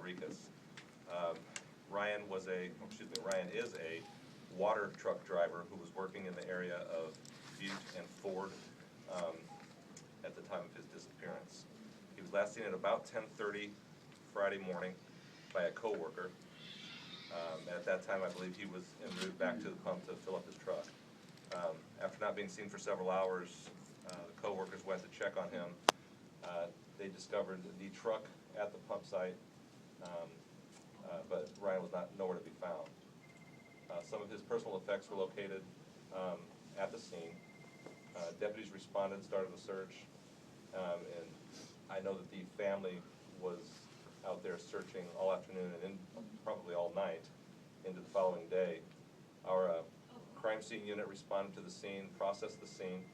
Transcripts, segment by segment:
Rodriquez. Ryan is a water truck driver who was working in the area of Butte and Ford at the time of his disappearance. He was last seen at about 10:30 Friday morning by a coworker. At that time, I believe he was en route back to the pump to fill up his truck. After not being seen for several hours, the coworkers went to check on him. They discovered the truck at the pump site, but Ryan was nowhere to be found. Some of his personal effects were located at the scene. Deputies responded, started a search, and I know that the family was out there searching all afternoon and probably all night into the following day. Our crime scene unit responded to the scene, processed the scene.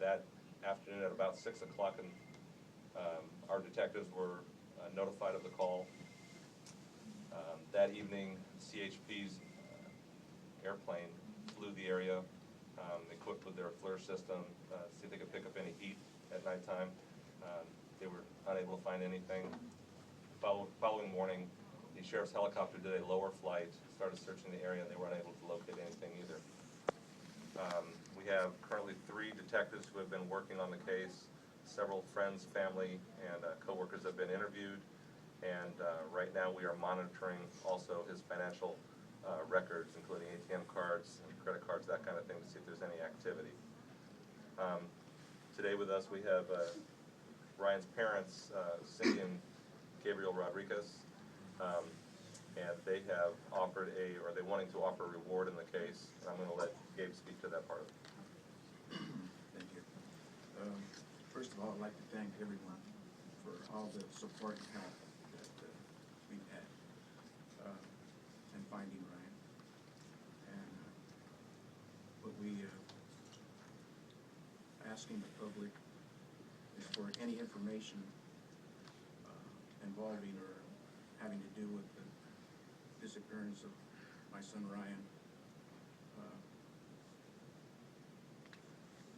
That afternoon at about 6 o'clock, our detectives were notified of the call. That evening, CHP's airplane flew the area, equipped with their FLIR system, see if they could pick up any heat at nighttime. They were unable to find anything. Following morning, the sheriff's helicopter did a lower flight, started searching the area, and they were unable to locate anything either. We have currently 3 detectives who have been working on the case. Several friends, family, and coworkers have been interviewed, and right now we are monitoring also his financial records, including ATM cards and credit cards, that kind of thing, to see if there's any activity. Today with us we have Ryan's parents, Cindy and Gabriel Rodriquez, and they have offered they're wanting to offer a reward in the case, and I'm going to let Gabe speak to that part of it. Thank you. First of all, I'd like to thank everyone for all the support and help that we've had in finding Ryan. And what we asking the public is for any information involving or having to do with the disappearance of my son Ryan.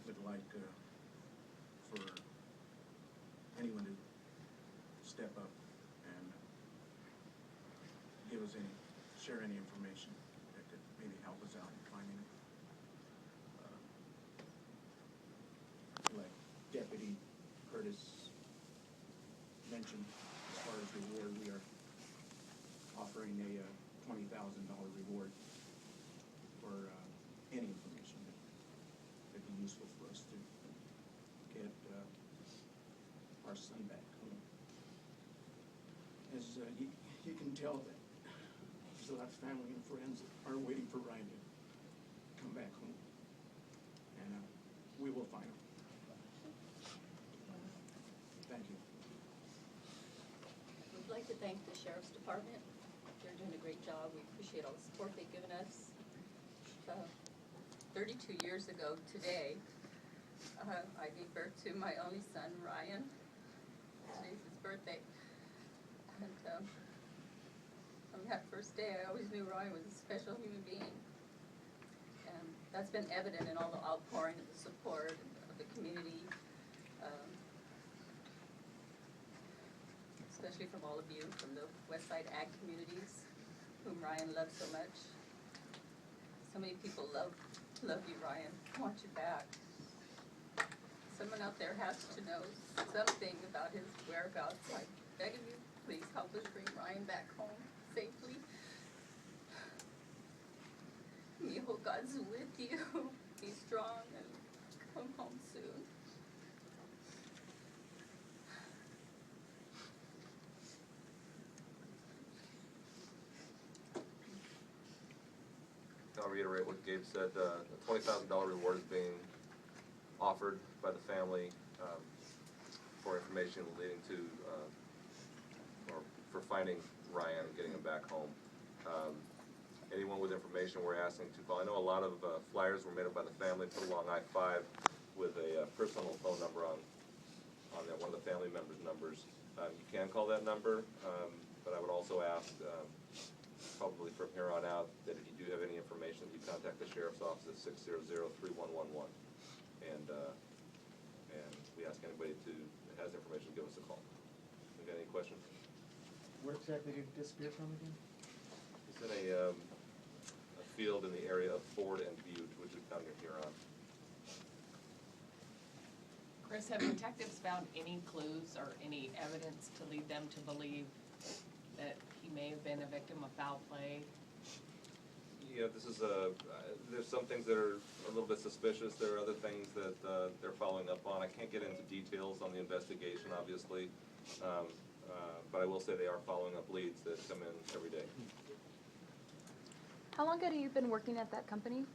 Would like for anyone to step up and share any information that could maybe help us out in finding him. Like Deputy Curtis mentioned, as far as reward, we are offering a $20,000 reward for any information that could be useful for us to get our son back home. As you can tell that there's a lot of family and friends that are waiting for Ryan to come back home, and we will find him. Thank you. We'd like to thank the Sheriff's Department. They're doing a great job. We appreciate all the support they've given us. 32 years ago today, I gave birth to my only son, Ryan. Today's his birthday. And on that first day, I always knew Ryan was a special human being. And that's been evident in all the outpouring of the support of the community, especially from all of you, from the Westside Ag communities, whom Ryan loves so much. So many people love you, Ryan. I want you back. Someone out there has to know something about his whereabouts. I'm begging you, please help us bring Ryan back home safely. We hope God's with you. Be strong and come home soon. I'll reiterate what Gabe said. A $20,000 reward is being offered by the family for information leading to or for finding Ryan and getting him back home. Anyone with information we're asking to call. I know a lot of flyers were made up by the family, put along I-5 with a personal phone number on there, one of the family members' numbers. You can call that number, but I would also ask, probably from here on out, that if you do have any information, you contact the Sheriff's Office at 600-3111. And we ask anybody that has information to give us a call. You got any questions? Where exactly did it disappear from again? It's in a field in the area of Ford and Butte, which is down near Huron. Chris, have detectives found any clues or any evidence to lead them to believe that he may have been a victim of foul play? Yeah, this is there's some things that are a little bit suspicious. There are other things that they're following up on. I can't get into details on the investigation, obviously, but I will say they are following up leads that come in every day. How long have you been working at that company?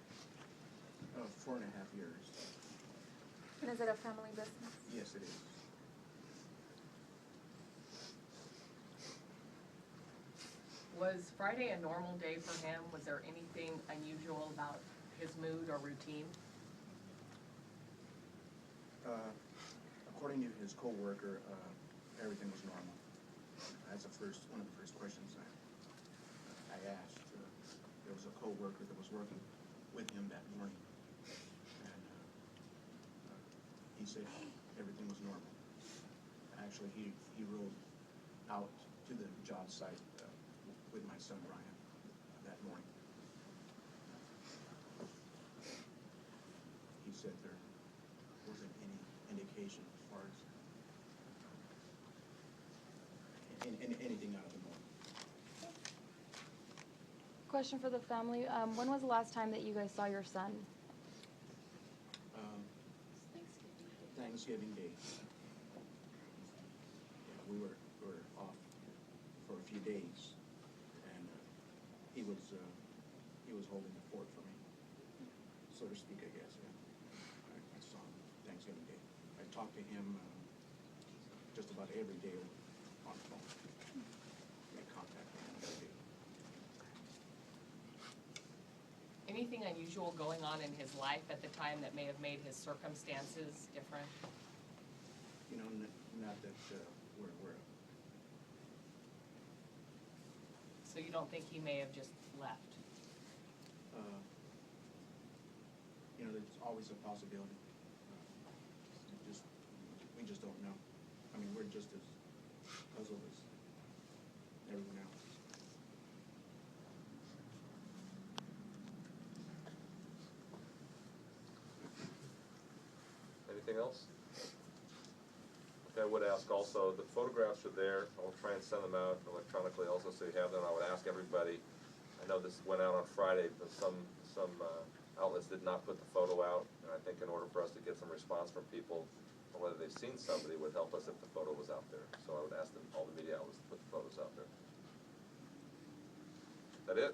4.5 years. And is it a family business? Yes, it is. Was Friday a normal day for him? Was there anything unusual about his mood or routine? According to his coworker, everything was normal. That's one of the first questions I asked. There was a coworker that was working with him that morning, and he said everything was normal. Actually, he rode out to the job site with my son Ryan that morning. He said there wasn't any indication as far as anything out of the norm. Question for the family. When was the last time that you guys saw your son? Thanksgiving Day. Yeah, we were off for a few days, and he was holding the fort for me, so to speak, I guess. Yeah. I saw him Thanksgiving Day. I talked to him just about every day on the phone. Make contact with him every day. Anything unusual going on in his life at the time that may have made his circumstances different? You know, not that we're aware of. So you don't think he may have just left? You know, there's always a possibility. We just don't know. I mean, we're just as puzzled as everyone else. Anything else? Okay, I would ask also, the photographs are there. I'll try and send them out electronically also so you have them. I would ask everybody, I know this went out on Friday, but some outlets did not put the photo out. And I think in order for us to get some response from people on whether they've seen somebody would help us if the photo was out there. So I would ask them, all the media outlets to put the photos out there. Is that it?